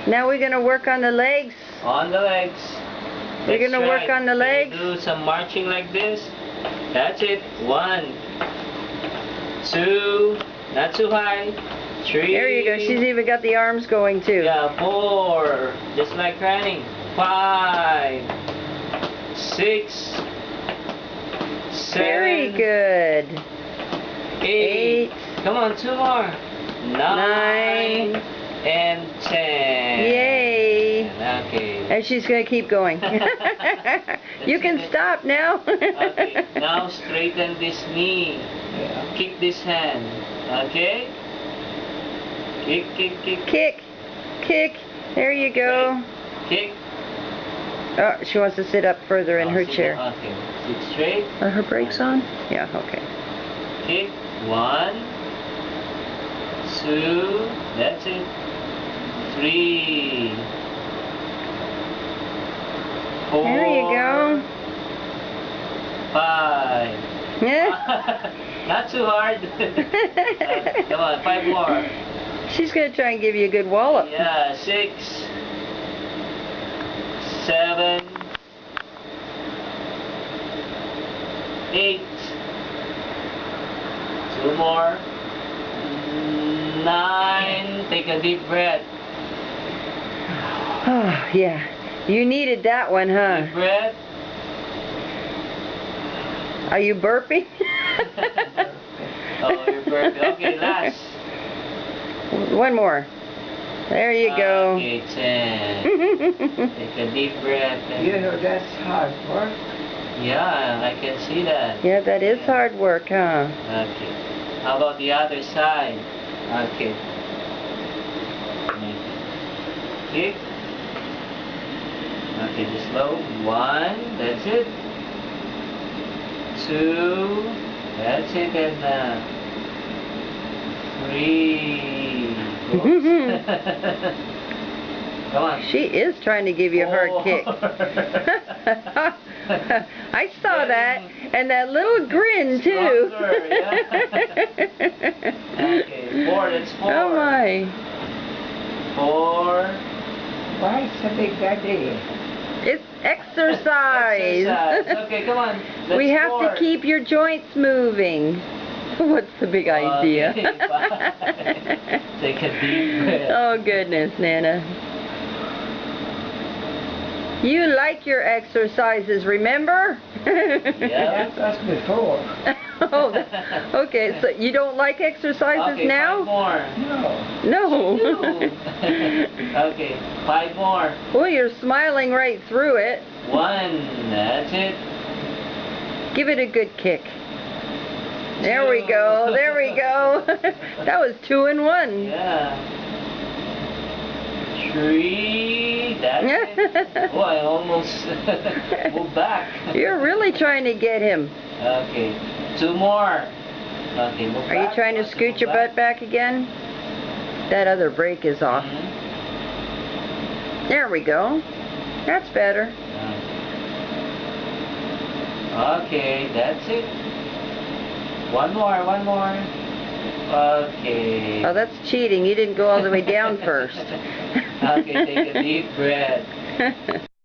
Now we're going to work on the legs. On the legs. We're going to work on the legs. Do some marching like this. That's it. 1, 2, not too high. 3. There you go. She's even got the arms going too. Yeah, 4. Just like running. 5, 6, 7. Very good. 8. Come on, 2 more. 9. And 10. Yay. Okay. And she's going to keep going. You can stop now. Okay. Now straighten this knee. Kick this hand. Okay? Kick, kick, kick. Kick. Kick. There you go. Kick. Oh, she wants to sit up further in her chair. Okay. Sit straight. Are her brakes on? Yeah, okay. Kick. 1, 2. That's it. 3. 4. There you go. 5. Not too hard. Come on, 5 more. She's going to try and give you a good wallop. Yeah, 6, 7, 8. 2 more. 9. Take a deep breath. Oh, yeah. You needed that one, huh? Deep breath. Are you burping? Oh, you're burping. Okay, last. One more. There you go. Okay, 10. Take a deep breath. You know, that's hard work. Yeah, I can see that. Yeah, that is hard work, huh? Okay. How about the other side? Okay. Kick. Okay, just slow. 1. That's it. 2. That's it. And 3. Come on. She is trying to give you a hard 4. kick. I saw that, and that little grin too. Stronger, yeah. Okay, 4. That's 4. Oh my. 4. Why so big daddy? It's exercise. Exercise. Okay, come on. Let's We have score. to keep your joints moving. What's the big idea? Okay, take a deep breath. Oh goodness, Nana. You like your exercises, remember? Yeah. That's before. Oh, okay, so you don't like exercises Okay, now? 5 more. No. No. Okay, 5 more. Well, you're smiling right through it. 1. That's it. Give it a good kick. There we go. There we go. That was 2 in 1. Yeah. 3. That's it. Oh, I almost moved back. You're really trying to get him. Okay, 2 more. Okay, move Are you back. trying to Okay, scoot move your butt back again? That other brake is off. There we go. That's better. Okay, that's it. 1 more, 1 more. Okay. Oh, that's cheating. You didn't go all the way down first. Okay, take a deep breath.